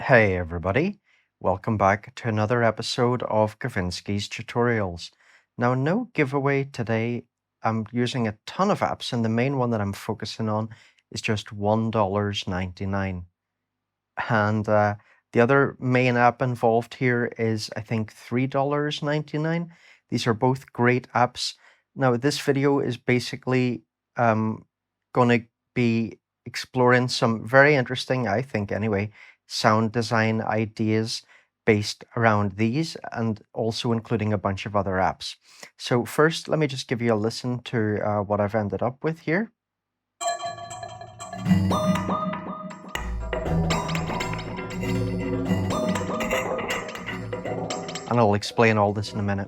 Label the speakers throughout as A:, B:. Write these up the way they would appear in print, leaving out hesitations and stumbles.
A: Hey everybody, welcome back to another episode of Kavinsky's Tutorials. Now, no giveaway today. I'm using a ton of apps, and the main one that I'm focusing on is just $1.99. And the other main app involved here is, I think, $3.99. These are both great apps. Now, this video is basically going to be exploring some very interesting, I think anyway, sound design ideas based around these, and also including a bunch of other apps. So first, let me just give you a listen to what I've ended up with here. And I'll explain all this in a minute.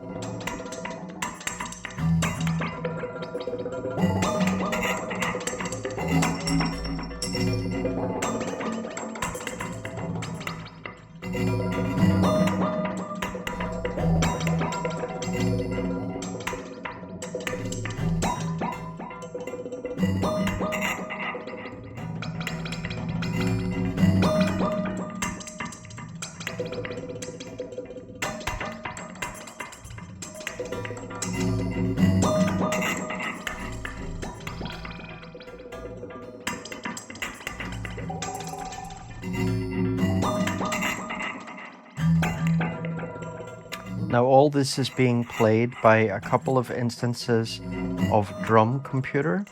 A: Now all this is being played by a couple of instances of drum computer.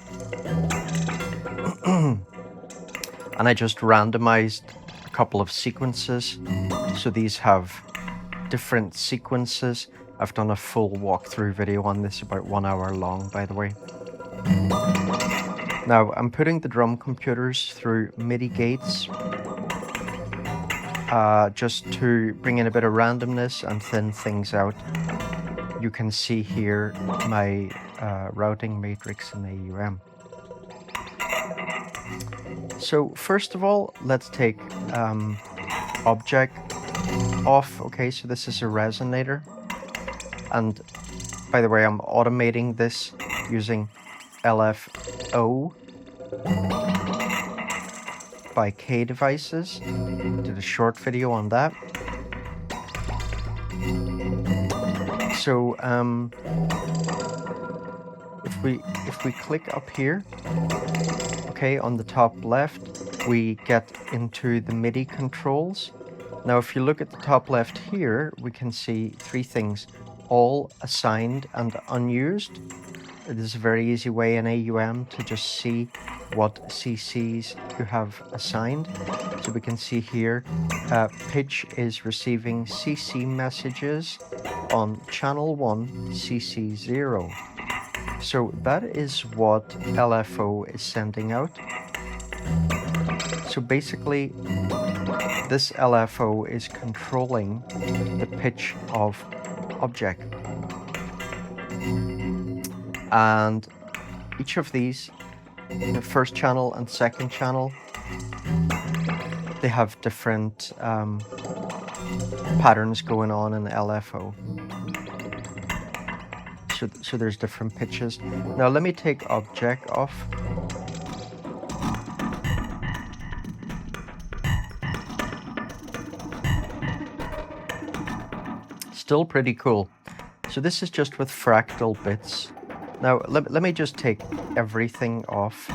A: And I just randomized a couple of sequences. So these have different sequences. I've done a full walkthrough video on this, about 1 hour long, by the way. Now I'm putting the drum computers through MIDI gates just to bring in a bit of randomness and thin things out. You can see here my routing matrix in AUM. So first of all, let's take object off. Okay, so this is a resonator. And by the way, I'm automating this using LFO by K Devices. Did a short video on that. So if we click up here, okay, on the top left, we get into the MIDI controls. Now, if you look at the top left here, we can see three things: all, assigned, and unused. It is a very easy way in AUM to just see what CCs you have assigned. So we can see here, pitch is receiving CC messages on channel 1, CC 0. So that is what LFO is sending out. So basically, this LFO is controlling the pitch of object. And each of these, the first channel and second channel, they have different patterns going on in LFO. So there's different pitches. Now let me take object off. Still pretty cool. So this is just with Fractal Bits. Now let me just take everything off.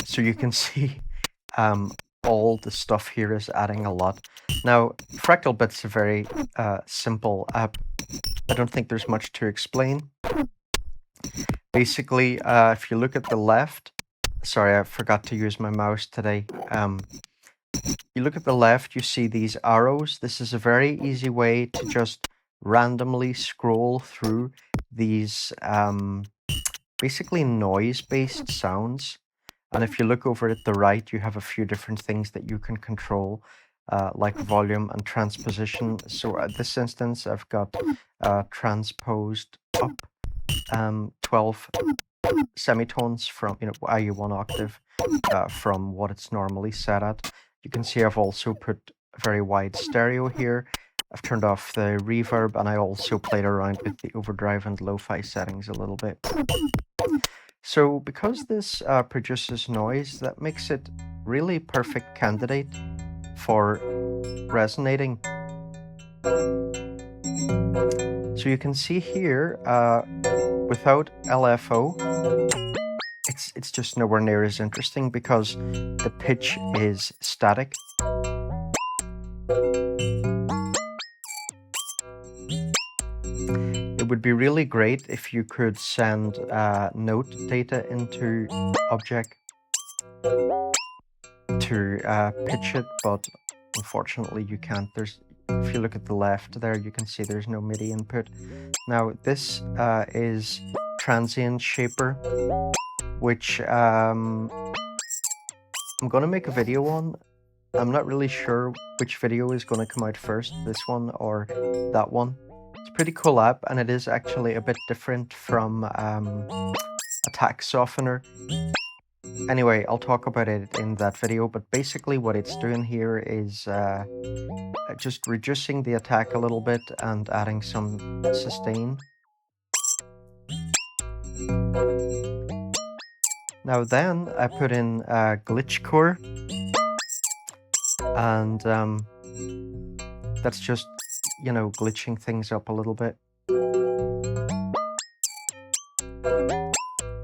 A: So you can see all the stuff here is adding a lot. Now, Fractal Bits is a very simple app. I don't think there's much to explain. Basically, if you look at the left, sorry, I forgot to use my mouse today. You look at the left, you see these arrows. This is a very easy way to just randomly scroll through these basically noise-based sounds. And if you look over at the right, you have a few different things that you can control, like volume and transposition. So at this instance, I've got transposed up 12 semitones from, i.e. 1 octave from what it's normally set at. You can see I've also put a very wide stereo here. I've turned off the reverb, and I also played around with the overdrive and lo-fi settings a little bit. So because this produces noise, that makes it really perfect candidate for resonating. So you can see here, without LFO, it's just nowhere near as interesting because the pitch is static. It would be really great if you could send note data into object to pitch it, but unfortunately you can't. If you look at the left there, you can see there's no MIDI input. Now this is Transient Shaper, which I'm going to make a video on. I'm not really sure which video is going to come out first, this one or that one. It's a pretty cool app, and it is actually a bit different from Attack Softener. Anyway, I'll talk about it in that video, but basically what it's doing here is just reducing the attack a little bit and adding some sustain. Now then, I put in Glitch Core, and that's just, you know, glitching things up a little bit.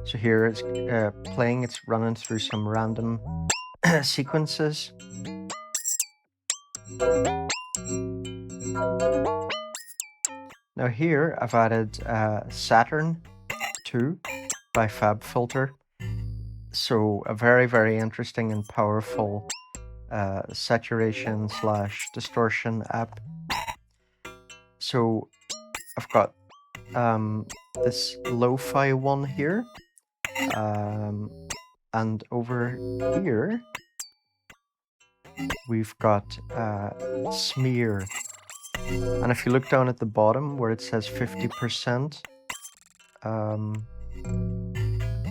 A: So here it's playing, it's running through some random sequences. Now here I've added Saturn 2 by FabFilter. So a very, very interesting and powerful saturation / distortion app. So I've got this lo-fi one here, and over here we've got Smear. And if you look down at the bottom where it says 50%,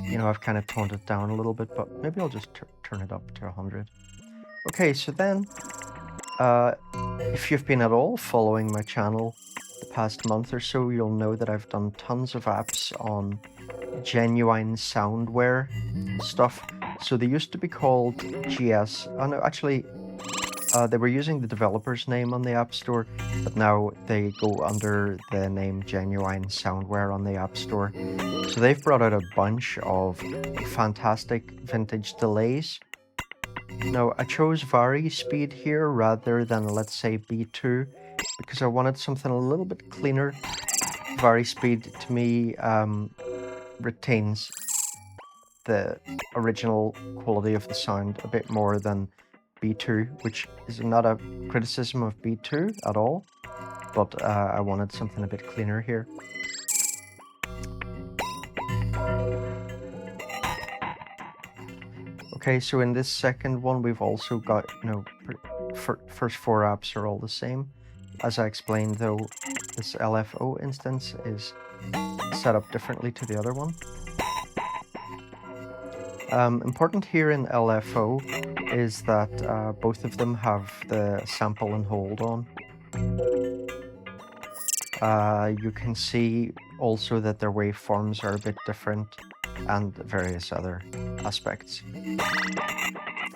A: you know, I've kind of toned it down a little bit, but maybe I'll just turn it up to 100. Okay, so then, if you've been at all following my channel the past month or so, you'll know that I've done tons of apps on genuine soundware stuff. So they used to be called GS. Oh no, actually, they were using the developer's name on the App Store, but now they go under the name Genuine Soundware on the App Store. So they've brought out a bunch of fantastic vintage delays. Now, I chose Vari Speed here rather than, let's say, B2, because I wanted something a little bit cleaner. Vari Speed, to me, retains the original quality of the sound a bit more than B2, which is not a criticism of B2 at all, but I wanted something a bit cleaner here. Okay, so in this second one, we've also got, you know, first four apps are all the same. As I explained, though, this LFO instance is set up differently to the other one. Important here in LFO is that both of them have the sample and hold on. You can see also that their waveforms are a bit different and various other aspects.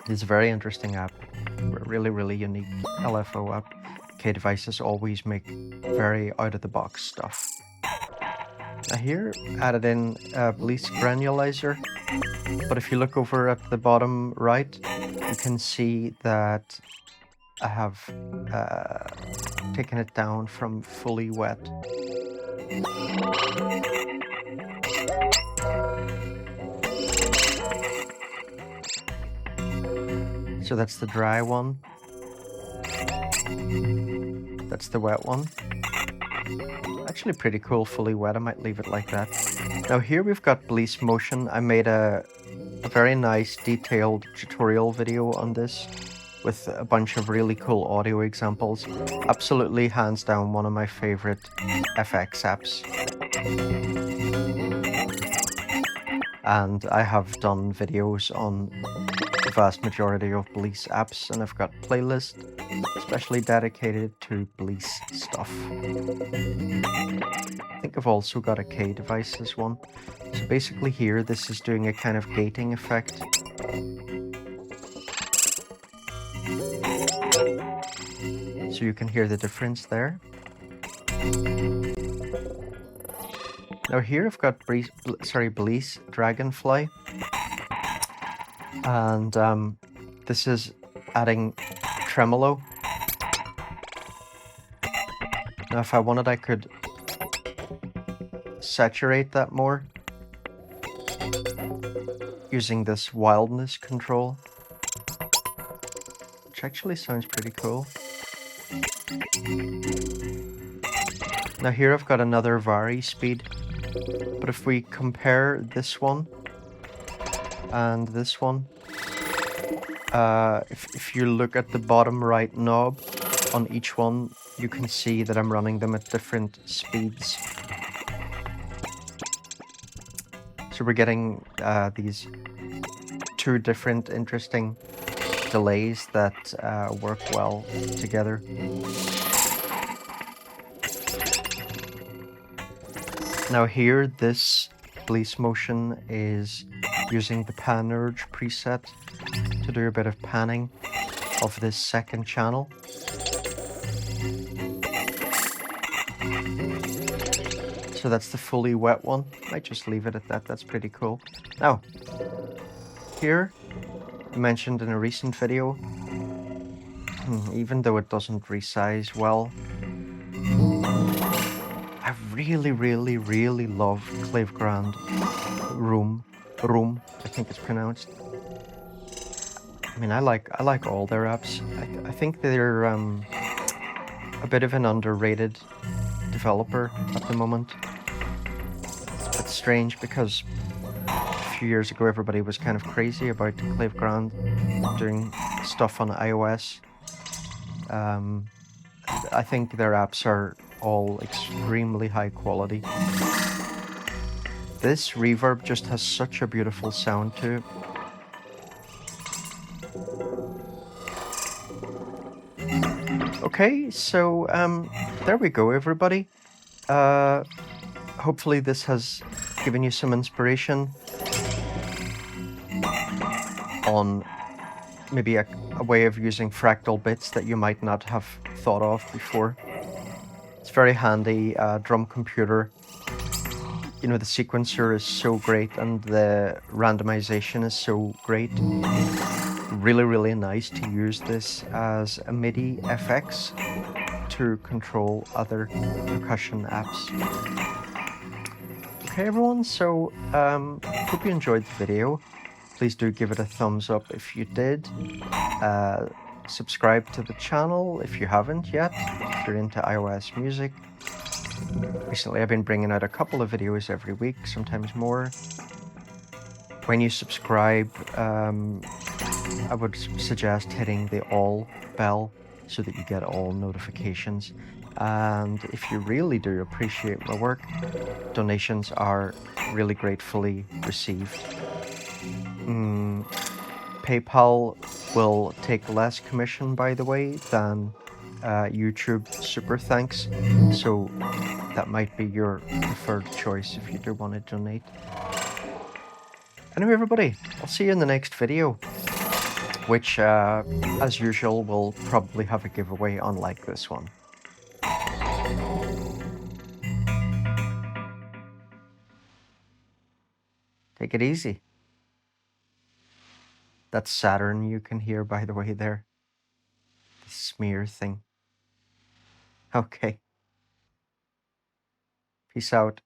A: It's a very interesting app, really, really unique LFO app. K-Devices always make very out-of-the-box stuff. Now here, added in Bleach Granulizer, but if you look over at the bottom right, you can see that I have taken it down from fully wet. So that's the dry one. That's the wet one. Actually pretty cool, fully wet. I might leave it like that. Now here we've got Bleach Motion. I made a very nice detailed tutorial video on this with a bunch of really cool audio examples. Absolutely, hands down, one of my favorite FX apps. And I have done videos on the vast majority of Bleach apps, and I've got playlists especially dedicated to police stuff. I think I've also got a K devices one. So basically here, this is doing a kind of gating effect. So you can hear the difference there. Now here I've got Blease Dragonfly, and this is adding tremolo. Now if I wanted, I could saturate that more using this wildness control, which actually sounds pretty cool. Now here I've got another vary speed, but if we compare this one and this one, if you look at the bottom right knob on each one, you can see that I'm running them at different speeds. So we're getting these two different interesting delays that work well together. Now here, this police motion is using the pan urge preset to do a bit of panning of this second channel. So that's the fully wet one. Might just leave it at that, that's pretty cool. Now, here, mentioned in a recent video, even though it doesn't resize well, I really love Clavegrand Room, I think it's pronounced. I mean, I like all their apps. I think they're a bit of an underrated developer at the moment. It's strange because a few years ago everybody was kind of crazy about Clavegrand doing stuff on iOS. I think their apps are all extremely high quality. This reverb just has such a beautiful sound to it. Okay, so there we go, everybody. Hopefully this has given you some inspiration on maybe a way of using fractal bits that you might not have thought of before. It's very handy. Drum computer. You know, the sequencer is so great and the randomization is so great. Really nice to use this as a MIDI FX to control other percussion apps. Okay everyone, so hope you enjoyed the video. Please do give it a thumbs up if you did. Subscribe to the channel if you haven't yet, if you're into iOS music. Recently I've been bringing out a couple of videos every week, sometimes more. When you subscribe, I would suggest hitting the all bell so that you get all notifications. And if you really do appreciate my work, donations are really gratefully received. PayPal will take less commission, by the way, than YouTube Super Thanks, so that might be your preferred choice if you do want to donate. Anyway, everybody, I'll see you in the next video, which, as usual, will probably have a giveaway unlike this one. Take it easy. That's Saturn you can hear, by the way, there. The smear thing. Okay. Peace out.